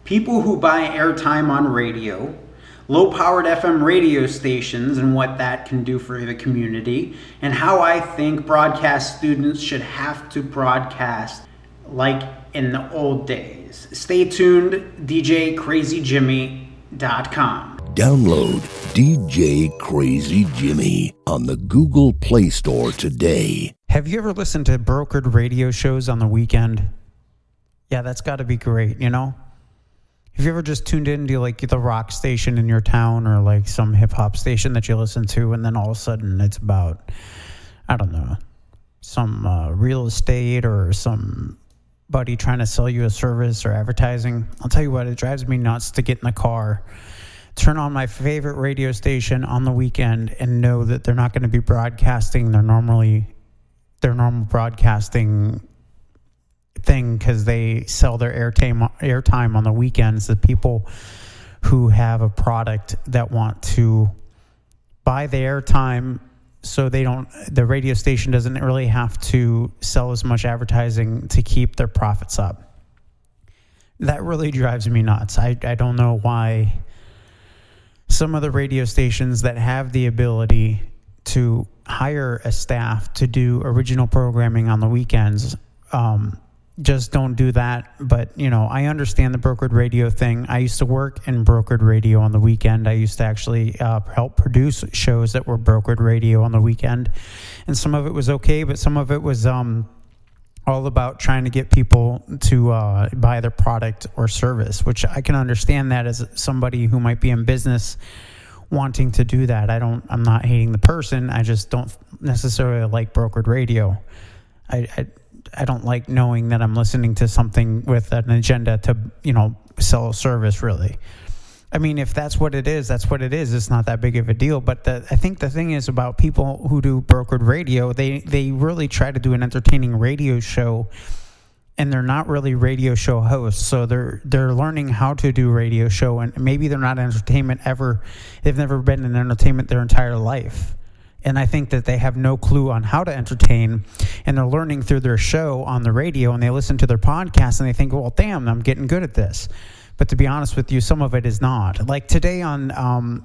people who buy airtime on radio, low-powered FM radio stations and what that can do for the community, and how I think broadcast students should have to broadcast like in the old days. Stay tuned, DJCrazyJimmy.com. Download DJ Crazy Jimmy on the Google Play Store today. Have you ever listened to brokered radio shows on the weekend? Yeah, that's got to be great, you know? Have you ever just tuned into like the rock station in your town or like some hip hop station that you listen to, and then all of a sudden it's about, I don't know, some real estate or somebody trying to sell you a service or advertising? I'll tell you what, it drives me nuts to get in the car, turn on my favorite radio station on the weekend, and know that they're not going to be broadcasting their normal broadcasting thing because they sell their airtime on the weekends to people who have a product that want to buy the airtime so the radio station doesn't really have to sell as much advertising to keep their profits up. That really drives me nuts. I don't know why some of the radio stations that have the ability to hire a staff to do original programming on the weekends just don't do that. But, you know, I understand the brokered radio thing. I used to work in brokered radio on the weekend. I used to actually help produce shows that were brokered radio on the weekend. And some of it was okay, but some of it was all about trying to get people to buy their product or service, which I can understand that as somebody who might be in business wanting to do that. I'm not hating the person. I just don't necessarily like brokered radio. I don't like knowing that I'm listening to something with an agenda to, you know, sell a service, really. I mean, if that's what it is, that's what it is. It's not that big of a deal. But I think the thing is about people who do brokered radio, they really try to do an entertaining radio show, and they're not really radio show hosts. So they're learning how to do radio show, and maybe they're not entertainment ever. They've never been in entertainment their entire life. And I think that they have no clue on how to entertain, and they're learning through their show on the radio, and they listen to their podcast and they think, well, damn, I'm getting good at this. But to be honest with you, some of it is not. Like today on,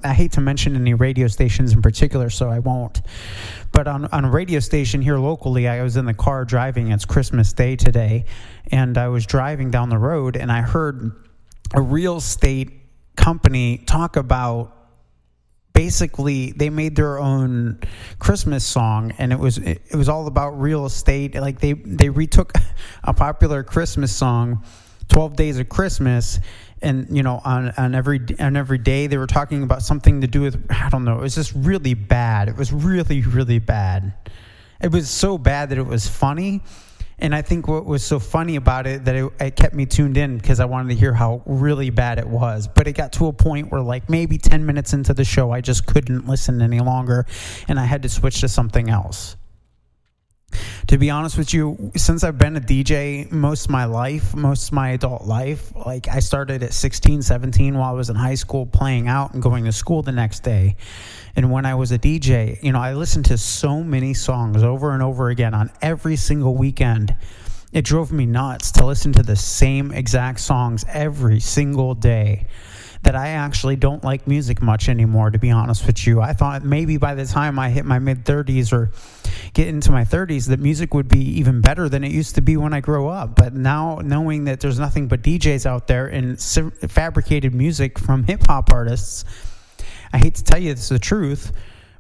I hate to mention any radio stations in particular, so I won't. But on a radio station here locally, I was in the car driving. It's Christmas Day today. And I was driving down the road, and I heard a real estate company talk about, basically, they made their own Christmas song, and it was all about real estate. Like they retook a popular Christmas song, 12 Days of Christmas, and you know, on every day they were talking about something to do with, I don't know, it was just really bad. It was really, really bad. It was so bad that it was funny. And I think what was so funny about it that it kept me tuned in because I wanted to hear how really bad it was. But it got to a point where like maybe 10 minutes into the show, I just couldn't listen any longer, and I had to switch to something else. To be honest with you, since I've been a DJ most of my adult life, like I started at 16, 17 while I was in high school playing out and going to school the next day. And when I was a DJ, you know, I listened to so many songs over and over again on every single weekend. It drove me nuts to listen to the same exact songs every single day that I actually don't like music much anymore, to be honest with you. I thought maybe by the time I hit my mid-30s or get into my 30s that music would be even better than it used to be when I grew up. But now, knowing that there's nothing but DJs out there and fabricated music from hip-hop artists, I hate to tell you it's the truth,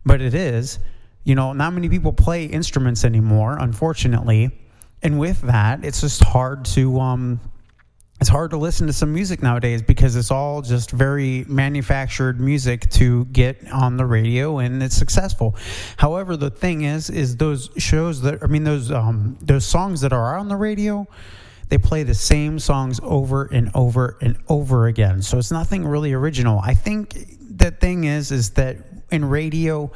but it is. You know, not many people play instruments anymore, unfortunately. And with that, it's just hard to listen to some music nowadays because it's all just very manufactured music to get on the radio, and it's successful. However, the thing is those shows those songs that are on the radio, they play the same songs over and over and over again. So it's nothing really original. I think the thing is that in radio,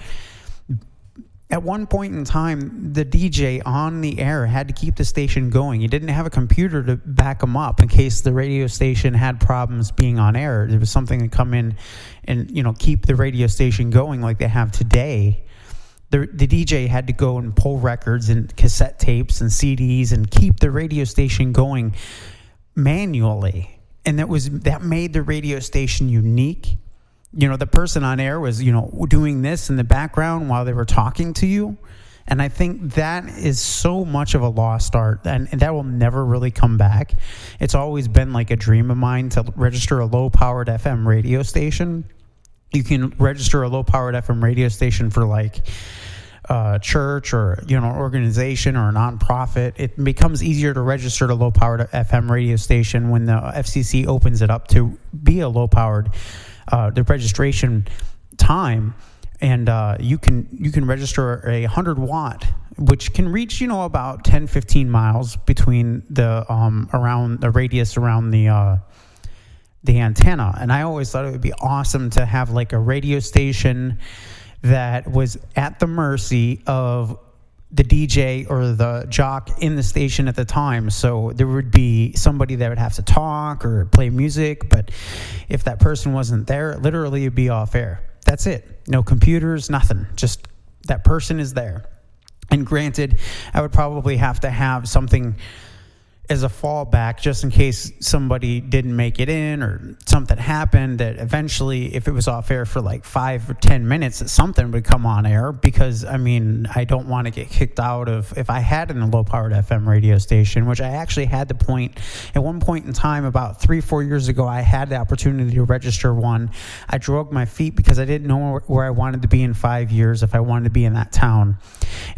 at one point in time, the DJ on the air had to keep the station going. He didn't have a computer to back him up in case the radio station had problems being on air. There was something to come in and, you know, keep the radio station going like they have today. The DJ had to go and pull records and cassette tapes and CDs and keep the radio station going manually. And that made the radio station unique. The person on air was, doing this in the background while they were talking to you. And I think that is so much of a lost art, and that will never really come back. It's always been like a dream of mine to register a low-powered FM radio station. You can register a low-powered FM radio station for like church or organization or a nonprofit. It becomes easier to register a low-powered FM radio station when the FCC opens it up to be a low-powered. The registration time. And you can register a 100-watt, which can reach about 10-15 miles between the around the radius around the antenna. And I always thought it would be awesome to have like a radio station that was at the mercy of the DJ or the jock in the station at the time. So there would be somebody that would have to talk or play music, but if that person wasn't there, literally it'd be off air. That's it. No computers, nothing. Just that person is there. And granted, I would probably have to have something as a fallback just in case somebody didn't make it in or something happened, that eventually if it was off air for like 5 or 10 minutes that something would come on air, because I don't want to get kicked out of, if I had a low powered FM radio station, which I actually had at one point in time about 3-4 years ago, I had the opportunity to register one. I dragged my feet because I didn't know where I wanted to be in 5 years, if I wanted to be in that town.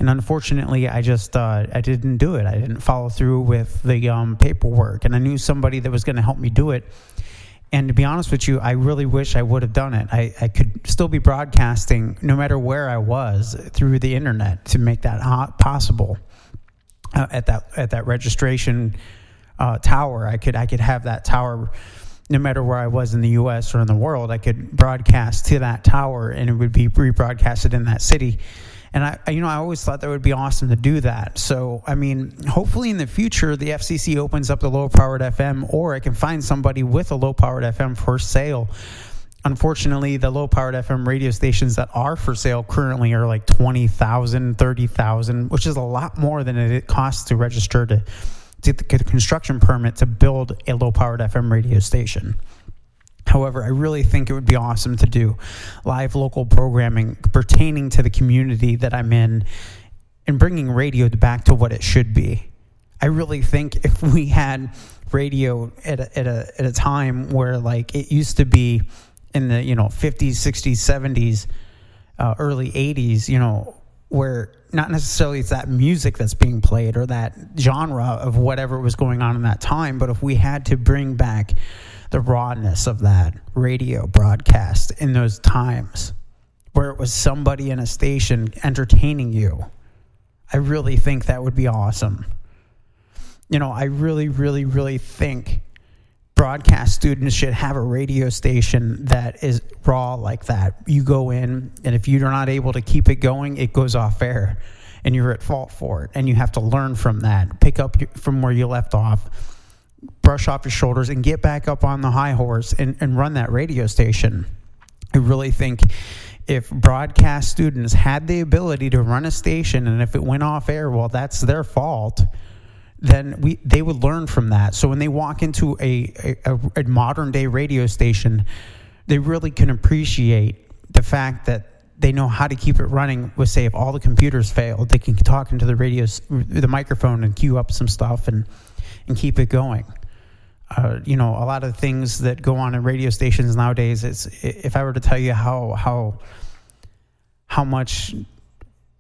And unfortunately I just I didn't do it. I didn't follow through with the paperwork, and I knew somebody that was going to help me do it. And to be honest with you, I really wish I would have done it. I could still be broadcasting no matter where I was through the internet to make that possible. At that registration tower, I could have that tower no matter where I was in the U.S. or in the world. I could broadcast to that tower, and it would be rebroadcasted in that city. And I always thought that would be awesome to do that. So, hopefully in the future, the FCC opens up the low-powered FM, or I can find somebody with a low-powered FM for sale. Unfortunately, the low-powered FM radio stations that are for sale currently are like $20,000, $30,000, which is a lot more than it costs to register to get a construction permit to build a low-powered FM radio station. However, I really think it would be awesome to do live local programming pertaining to the community that I'm in and bringing radio back to what it should be. I really think if we had radio at a time where like it used to be in the 50s, 60s, 70s, early 80s, where not necessarily it's that music that's being played or that genre of whatever was going on in that time, but if we had to bring back the rawness of that radio broadcast in those times where it was somebody in a station entertaining you, I really think that would be awesome. I really, really, really think broadcast students should have a radio station that is raw like that. You go in, and if you're not able to keep it going, it goes off air, and you're at fault for it. And you have to learn from that, pick up from where you left off, brush off your shoulders, and get back up on the high horse and run that radio station. I really think if broadcast students had the ability to run a station, and if it went off air, well, that's their fault, then they would learn from that. So when they walk into a modern day radio station, they really can appreciate the fact that they know how to keep it running. With, say, if all the computers fail, they can talk into the microphone and cue up some stuff and keep it going. A lot of things that go on in radio stations nowadays, if I were to tell you how much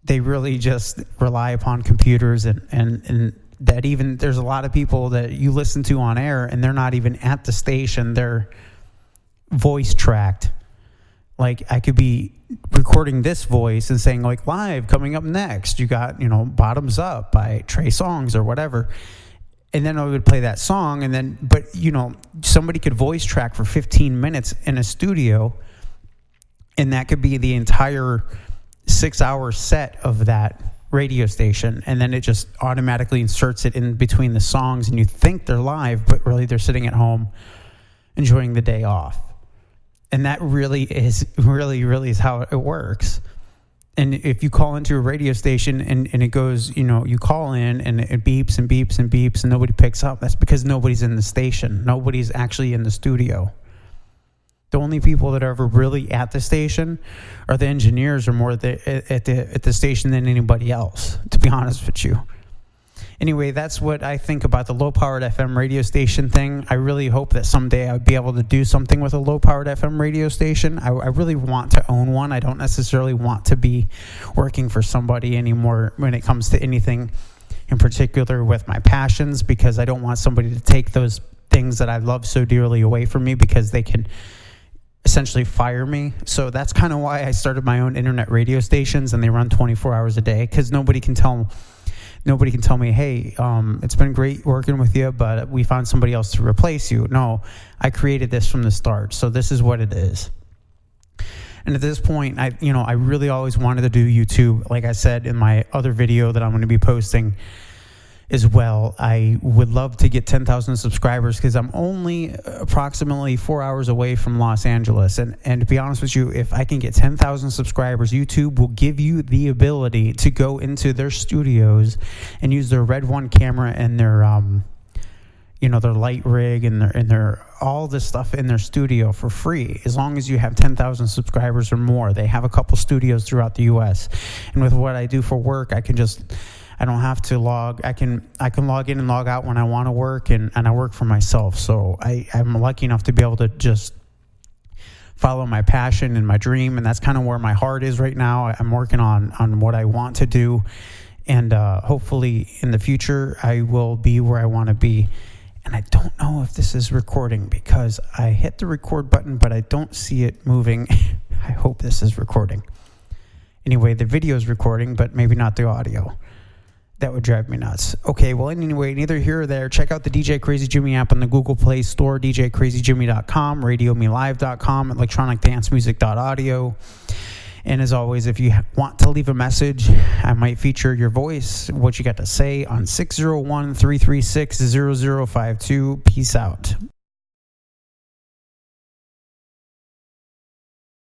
they really just rely upon computers and that even there's a lot of people that you listen to on air and they're not even at the station, they're voice tracked. Like I could be recording this voice and saying like live coming up next, you got, Bottoms Up by Trey Songz or whatever. And then I would play that song, but somebody could voice track for 15 minutes in a studio, and that could be the entire 6-hour set of that radio station, and then it just automatically inserts it in between the songs, and you think they're live, but really they're sitting at home enjoying the day off. And that really is how it works. And if you call into a radio station and it goes, you call in and it beeps and beeps and beeps and nobody picks up, that's because nobody's in the station. Nobody's actually in the studio. The only people that are ever really at the station are the engineers, or more at the station than anybody else, to be honest with you. Anyway, that's what I think about the low-powered FM radio station thing. I really hope that someday I would be able to do something with a low-powered FM radio station. I really want to own one. I don't necessarily want to be working for somebody anymore when it comes to anything in particular with my passions, because I don't want somebody to take those things that I love so dearly away from me, because they can essentially fire me. So that's kind of why I started my own internet radio stations, and they run 24 hours a day, because nobody can tell me, hey, it's been great working with you, but we found somebody else to replace you. No, I created this from the start, so this is what it is. And at this point, I really always wanted to do YouTube. Like I said in my other video that I'm going to be posting as well, I would love to get 10,000 subscribers, because I'm only approximately 4 hours away from Los Angeles. And to be honest with you, if I can get 10,000 subscribers, YouTube will give you the ability to go into their studios and use their Red One camera and their their light rig and their all this stuff in their studio for free, as long as you have 10,000 subscribers or more. They have a couple studios throughout the US. And with what I do for work, I don't have to log. I can log in and log out when I want to work, and I work for myself. So I'm lucky enough to be able to just follow my passion and my dream, and that's kind of where my heart is right now. I'm working on what I want to do, and hopefully in the future I will be where I want to be. And I don't know if this is recording, because I hit the record button, but I don't see it moving. I hope this is recording. Anyway, the video is recording, but maybe not the audio. That would drive me nuts. Okay, well, anyway, neither here or there. Check out the DJ Crazy Jimmy app on the Google Play Store, djcrazyjimmy.com, radiomelive.com, electronicdancemusic.audio. And as always, if you want to leave a message, I might feature your voice, what you got to say, on 601-336-0052. Peace out.